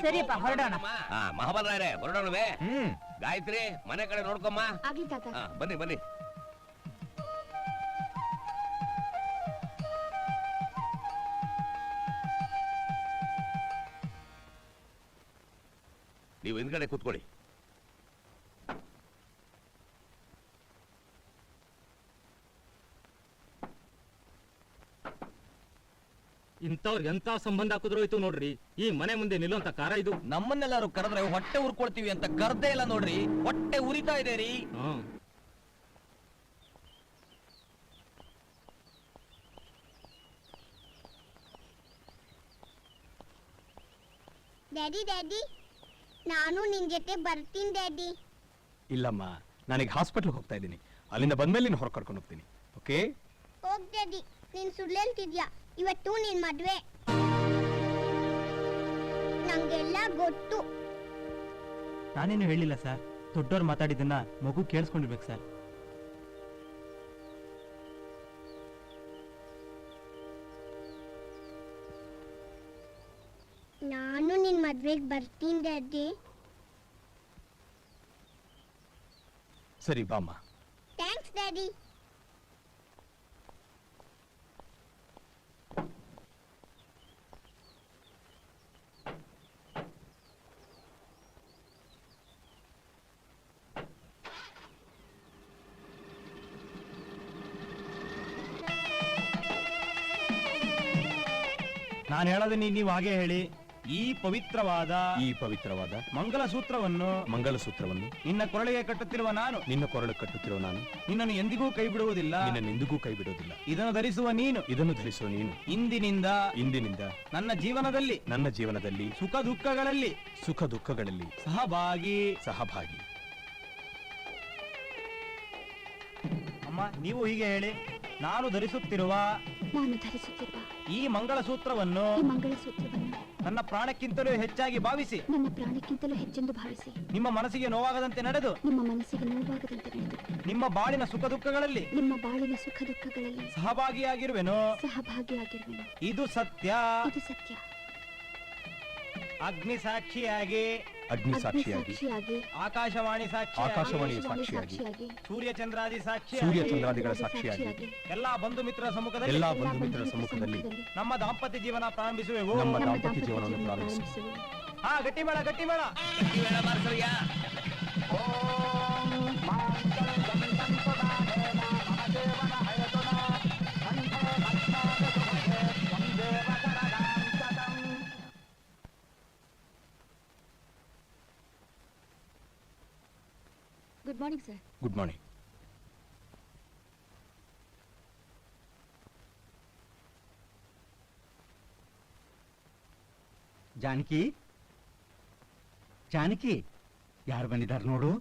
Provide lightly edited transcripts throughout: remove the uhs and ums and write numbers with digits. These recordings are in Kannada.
ಸರಿಯಪ್ಪ ಹೊರಡೋಣ. ಮಹಾಬಲರಾಯರೇ ಹೊರಡೋಣವೇ? ಗಾಯತ್ರಿ ಮನೆ ಕಡೆ ನೋಡ್ಕೊಮ್ಮ. ಆಗ್ಲಿ ತಾತ. ಬನ್ನಿ ಬನ್ನಿ. ನೀವು ಹಿಂದ್ಗಡೆ ಕೂತ್ಕೊಳ್ಳಿ. ಇಂಥವ್ರಿಗೆ ಎಂತ ಸಂಬಂಧ ಹಾಕಿದ್ರು ಹೋಯ್ತು ನೋಡ್ರಿ. ಈ ಮನೆ ಮುಂದೆ ನಿಲ್ಲುವಂತ ಕಾರ ಇದು. ನಮ್ಮನ್ನೆಲ್ಲಾರು ಕರೆದ್ರೆ ಹೊಟ್ಟೆ ಉರ್ಕೊಳ್ತೀವಿ ಅಂತ ಕರ್ದೇ ಇಲ್ಲ ನೋಡ್ರಿ. ಹೊಟ್ಟೆ ಉರಿತಾ ಇದೆ ರೀ. ಡ್ಯಾಡಿ ಡ್ಯಾಡಿ, ನಾನು ನಿನ್ ಜೊತೆ ಬರ್ತೀನಿ ಡ್ಯಾಡಿ. ಇಲ್ಲಮ್ಮ, ನಾನೀಗ ಹಾಸ್ಪಿಟಲ್ ಹೋಗ್ತಾ ಇದ್ದೀನಿ. ಅಲ್ಲಿಂದ ಬಂದ್ಮೇಲೆ ನೀನು ಹೊರ ಕರ್ಕೊಂಡು ಹೋಗ್ತೀನಿ. ಓಕೆ? ಹೋಗ್ ಡ್ಯಾಡಿ, ನೀನ್ ಸುಳ್ಳು ಹೇಳ್ತಿದ್ಯಾ. ಇವತ್ತು ನಿನ್ ಮದ್ವೆ. ನಂಗೆಲ್ಲ ಗೊತ್ತು. ನಾನೇನು ಹೇಳಿಲ್ಲ ಸರ್. ದೊಡ್ಡವ್ರು ಮಾತಾಡಿದ್ದನ್ನ ಮಗು ಕೇಳಿಸ್ಕೊಂಡಿರ್ಬೇಕು ಸರ್. ನಾನು ನಿನ್ ಮದ್ವೆಗೆ ಬರ್ತೀನಿ ಡ್ಯಾಡಿ. ಸರಿ ಬಾಮ್ಮ. Thanks daddy. ನಾನು ಹೇಳೋದನ್ನ ನೀವು ಹಾಗೆ ಹೇಳಿ. ಈ ಪವಿತ್ರವಾದ ಮಂಗಲಸೂತ್ರವನ್ನು ನಿನ್ನ ಕೊರಳಿಗೆ ಕಟ್ಟುತ್ತಿರುವ ನಾನು ನಿನ್ನನ್ನು ಎಂದಿಗೂ ಕೈ ಬಿಡುವುದಿಲ್ಲ. ಇದನ್ನು ಧರಿಸುವ ನೀನು ಇಂದಿನಿಂದ ನನ್ನ ಜೀವನದಲ್ಲಿ ಸುಖ ದುಃಖಗಳಲ್ಲಿ ಸಹಭಾಗಿ. ಅಮ್ಮ, ನೀವು ಹೀಗೆ ಹೇಳಿ. ನಾನು ಧರಿಸುತ್ತಿರುವ ಈ ಮಂಗಳಸೂತ್ರವನ್ನು ನನ್ನ ಪ್ರಾಣಕ್ಕಿಂತಲೂ ಹೆಚ್ಚಾಗಿ ಭಾವಿಸಿ, ನಿಮ್ಮ ಮನಸ್ಸಿಗೆ ನೋವಾಗದಂತೆ ನಡೆದು, ನಿಮ್ಮ ಬಾಳಿನ ಸುಖ ದುಃಖಗಳಲ್ಲಿ ಸಹಭಾಗಿಯಾಗಿರುವೆನು. ಇದು ಸತ್ಯ. ಅಗ್ನಿ ಸಾಕ್ಷಿಯಾಗಿ, ಆಕಾಶವಾಣಿ ಸಾಕ್ಷಿಯಾಗಿ, ಸೂರ್ಯಚಂದ್ರಾದಿ ಸೂರ್ಯಚಂದ್ರಾದಿಗಳ ಸಾಕ್ಷಿಯಾಗಿ, ಎಲ್ಲಾ ಬಂಧು ಮಿತ್ರರ ಸಮ್ಮುಖದಲ್ಲಿ ನಮ್ಮ ದಾಂಪತ್ಯ ಜೀವನ ಪ್ರಾರಂಭಿಸುವೆವು. ಗಟ್ಟಿ ಮೇಳ ಮಾರ್ಸಯ್ಯ. Good morning sir. Good morning. Janaki, ಯಾರು ಬಂದಿದ್ದಾರೆ ನೋಡು.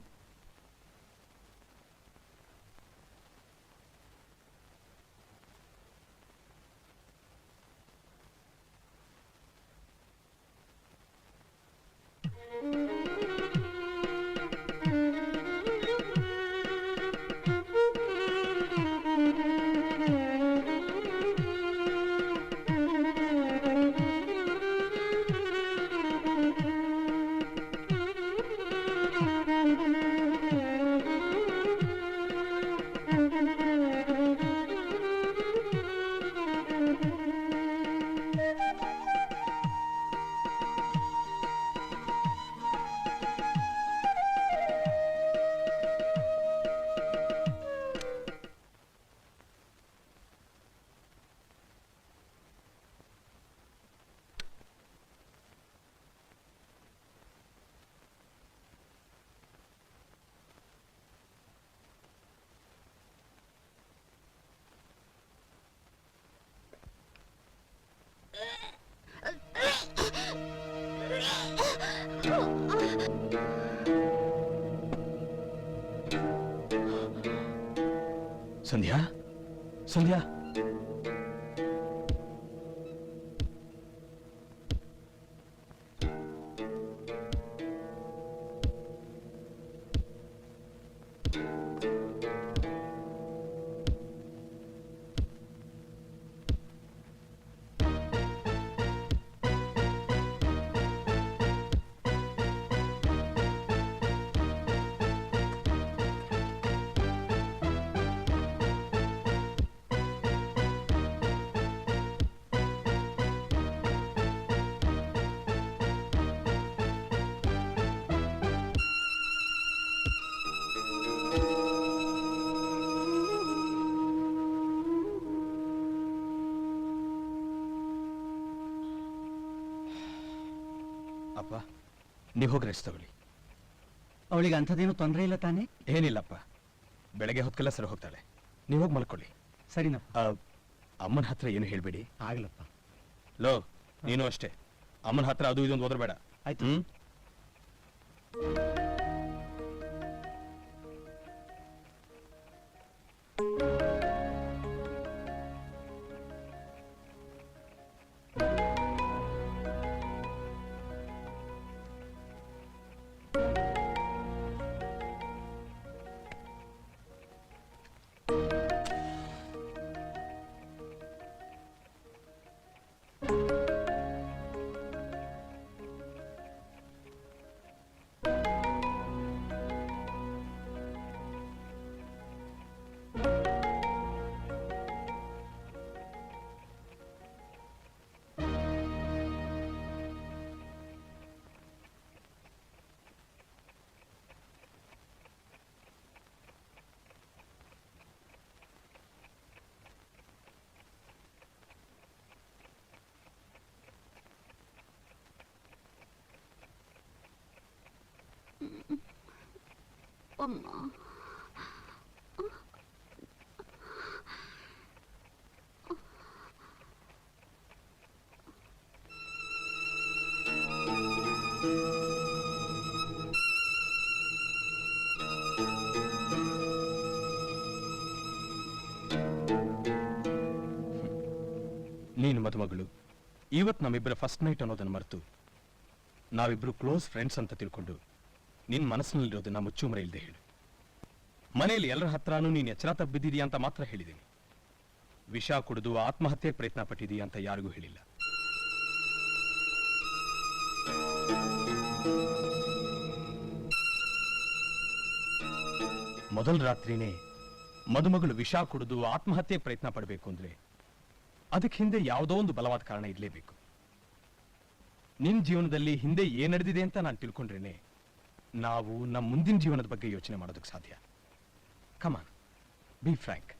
ಸಂಧ್ಯಾ, ಸಂಧ್ಯಾ, ಅಪ್ಪ ನೀವು ಹೋಗಿ ರೆಸ್ಟ್ ತಗೊಳ್ಳಿ. ಅವಳಿಗೆ ಅಂಥದ್ದೇನು ತೊಂದರೆ ಇಲ್ಲ ತಾನೇ? ಏನಿಲ್ಲಪ್ಪ, ಬೆಳಗ್ಗೆ ಹೊತ್ಕೆಲ್ಲ ಸರಿ ಹೋಗ್ತಾಳೆ. ನೀವು ಹೋಗಿ ಮಲ್ಕೊಳ್ಳಿ. ಸರಿನಪ್ಪ. ಅಮ್ಮನ ಹತ್ರ ಏನು ಹೇಳ್ಬೇಡಿ. ಆಗ್ಲಪ್ಪ. ಲೋ, ನೀನು ಅಷ್ಟೇ ಅಮ್ಮನ ಹತ್ರ ಅದು ಇದೊಂದು ಓದರ್ಬೇಡ. ಆಯ್ತು. ಅಮ್ಮ, ನೀನು ಮದುಮಗಳು ಇವತ್ತು ನಮ್ಮಿಬ್ಬರ ಫಸ್ಟ್ ನೈಟ್ ಅನ್ನೋದನ್ನ ಮರೆತು ನಾವಿಬ್ರು ಕ್ಲೋಸ್ ಫ್ರೆಂಡ್ಸ್ ಅಂತ ತಿಳ್ಕೊಂಡು ನಿನ್ ಮನಸ್ಸಿನಲ್ಲಿರೋದನ್ನ ಮುಚ್ಚುಮರೆ ಇಲ್ಲದೆ ಹೇಳು. ಮನೆಯಲ್ಲಿ ಎಲ್ಲರ ಹತ್ರನೂ ನೀನು ಎಚ್ಚರ ತಪ್ಪಿದ್ದೀಯಾ ಅಂತ ಮಾತ್ರ ಹೇಳಿದ್ದೀನಿ. ವಿಷ ಕುಡಿದು ಆತ್ಮಹತ್ಯೆ ಪ್ರಯತ್ನ ಪಟ್ಟಿದೀಯ ಅಂತ ಯಾರಿಗೂ ಹೇಳಿಲ್ಲ. ಮೊದಲ ರಾತ್ರಿನೇ ಮದುಮಗಳು ವಿಷ ಕುಡಿದು ಆತ್ಮಹತ್ಯೆ ಪ್ರಯತ್ನ ಪಡಬೇಕು ಅಂದ್ರೆ ಅದಕ್ಕೆ ಹಿಂದೆ ಯಾವುದೋ ಒಂದು ಬಲವಾದ ಕಾರಣ ಇರಲೇಬೇಕು. ನಿನ್ ಜೀವನದಲ್ಲಿ ಹಿಂದೆ ಏನ್ ನಡೆದಿದೆ ಅಂತ ನಾನು ತಿಳ್ಕೊಂಡ್ರೇನೆ ನಾವು ನಮ್ಮ ಮುಂದಿನ ಜೀವನದ ಬಗ್ಗೆ ಯೋಚನೆ ಮಾಡೋದಕ್ಕೆ ಸಾಧ್ಯ. ಕಮಾನ್, ಬಿ ಫ್ರ್ಯಾಂಕ್.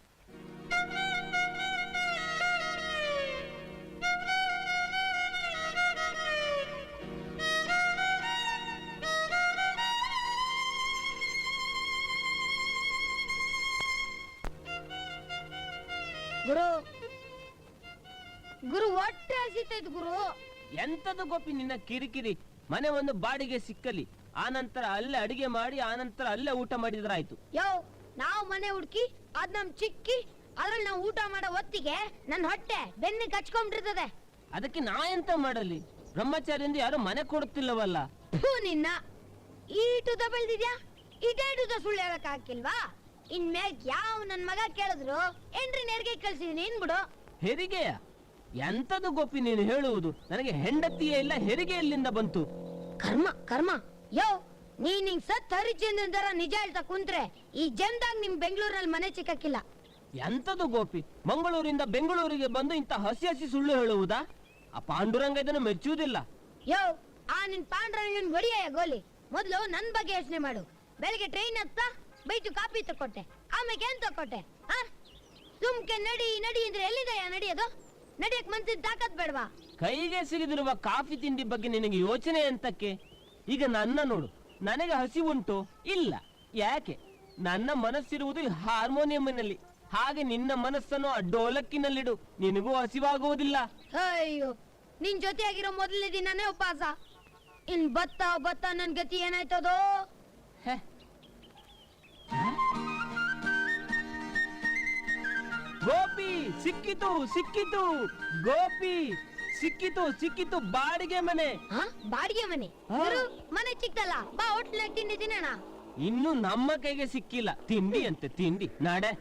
ಗುರು ಗುರು ಹೊಟ್ಟೆ ಹಸಿತೈತ್ ಗುರು. ಎಂತದು ಗೋಪಿ ನಿನ್ನ ಕಿರಿಕಿರಿ? ಮನೆ ಒಂದು ಬಾಡಿಗೆ ಸಿಕ್ಕಲಿ, ಆನಂತರ ಅಲ್ಲೇ ಅಡಿಗೆ ಮಾಡಿ ಆನಂತರ ಅಲ್ಲೇ ಊಟ ಮಾಡಿದ್ರಾಯ್ತು. ಯೋ, ನಾವು ಮನೆ ಹುಡ್ಕಿ ಅದ್ ನಮ್ ಚಿಕ್ಕಿ ಅದ್ರಲ್ಲಿ ನಾವು ಊಟ ಮಾಡೋ ಹೊತ್ತಿಗೆ ನನ್ನ ಹೊಟ್ಟೆ ಬೆನ್ನಿಗೆ ಕಚ್ಕೊಂಡ್ಬಿಟ್ಟಿರ್ತದೆ. ಅದಕ್ಕೆ ನಾ ಎಂತ ಮಾಡಲಿ? ಬ್ರಹ್ಮಚಾರಿಯಿಂದ ಯಾರು ಮನೆ ಕೊಡುತ್ತಿಲ್ಲವಲ್ಲ. ಥು, ನಿನ್ನ ಈಟುದ ಬೆಳ್ದಿದ್ಯಾ, ಇಟೇಟುದ ಸುಳ್ಳು ಹೇಳಕ್ ಹಾಕಿಲ್ವಾ? ಇನ್ಮ್ಯಾಗ ಯಾವ ನನ್ ಮಗ ಕೇಳಿದ್ರು ಏನ್ರಿ ನೇರ್ಗೆ ಕಳ್ಸಿದೀನಿ ಏನ್ಬಿಡು. ಹೆರಿಗೆಯ ಎಂತದು ಗೋಪಿ ನೀನು ಹೇಳುವುದು? ನನಗೆ ಹೆಂಡತಿಯೇ ಇಲ್ಲ, ಹೆರಿಗೆ ಎಲ್ಲಿಂದ ಬಂತು? ಕರ್ಮ ಕರ್ಮ. ಯೋ, ನೀನ್ ಹಿಂಗ್ ಸತ್ ಹರಿಚಂದ್ರನ್ ತರ ನಿಜ ಹೇಳ್ತಾ ಕುಂತ್ರೆ ಈ ಜನ್ದಾಗ ನಿಮ್ ಬೆಂಗಳೂರಲ್ಲಿ ಮನೆ ಸಿಕ್ಕಕ್ಕಿಲ್ಲ. ಎಂತದು ಗೋಪಿ, ಮಂಗಳೂರಿಂದ ಬೆಂಗಳೂರಿಗೆ ಬಂದು ಇಂತ ಹಸಿ ಹಸಿ ಸುಳ್ಳು ಹೇಳುವುದಾ? ಆ ಪಾಂಡುರಂಗ ಇದನ್ನು ಮೆಚ್ಚುವುದಿಲ್ಲ. ಯೋ, ಆ ನಿನ್ ಪಾಂಡ್ರಂಗನ್ ಹೊಡಿಯ ಗೋಲಿ. ಮೊದ್ಲು ನನ್ ಬಗ್ಗೆ ಯೋಚನೆ ಮಾಡು. ಬೆಳಿಗ್ಗೆ ಟ್ರೈನ್ ಹತ್ತ ಬೈಟು ಕಾಪಿ ತಕೊಟ್ಟೆ, ಆಮೇಲೆ ಏನ್ ತಕೊಟ್ಟೆ? ಸುಮ್ಕೆ ನಡಿ ನಡಿ ಅಂದ್ರೆ ಎಲ್ಲಿದೆಯಾ ನಡೆಯೋದು? ನಡಿಯಕ್ ಮನ್ಸಿನ ತಾಕತ್ ಬೇಡವಾ? ಕೈಗೆ ಸಿಗದಿರುವ ಕಾಫಿ ತಿಂಡಿ ಬಗ್ಗೆ ನಿನಗೆ ಯೋಚನೆ ಎಂತಕ್ಕೆ? ಈಗ ನನ್ನ ನೋಡು, ನನಗೆ ಹಸಿವುಂಟು ಇಲ್ಲ. ಯಾಕೆ? ನನ್ನ ಮನಸ್ಸಿರುವುದು ಹಾರ್ಮೋನಿಯಂನಲ್ಲಿ, ಹಾಗೆ ನಿನ್ನ ಮನಸ್ಸನ್ನು ಆ ಡೋಲಕ್ಕಿನಲ್ಲಿಡು, ನಿನಗೂ ಹಸಿವಾಗುವುದಿಲ್ಲ. ಅಯ್ಯೋ, ನಿನ್ ಜೊತೆ ಆಗಿರೋ ಮೊದಲನೇ ದಿನನೇ ಉಪವಾಸ. ಇನ್ ಬತ್ತ ನನ್ ಗತಿ ಏನಾಯ್ತದೋ? ಹೆ. ಗೋಪಿ ಸಿಕ್ಕಿತು ಸಿಕ್ಕಿತು, ಗೋಪಿ ಸಿಕ್ಕಿತು ಸಿಕ್ಕಿತು, ಬಾಡಿಗೆ ಮನೆ. ಬಾಡಿಗೆ ಮನೆ? ಗುರು, ಮನೆ ಚಿಕ್ಕದಲ್ಲ, ಬಾ ಹೋಟ್ಲಾಗ ತಿಂಡಿ ತಿನ್ನೋಣ. ಇನ್ನು ನಮ್ಮ ಕೈಗೆ ಸಿಕ್ಕಿಲ್ಲ. ತಿಂಡಿ ಅಂತೆ ತಿಂಡಿ, ನಾಡೆ.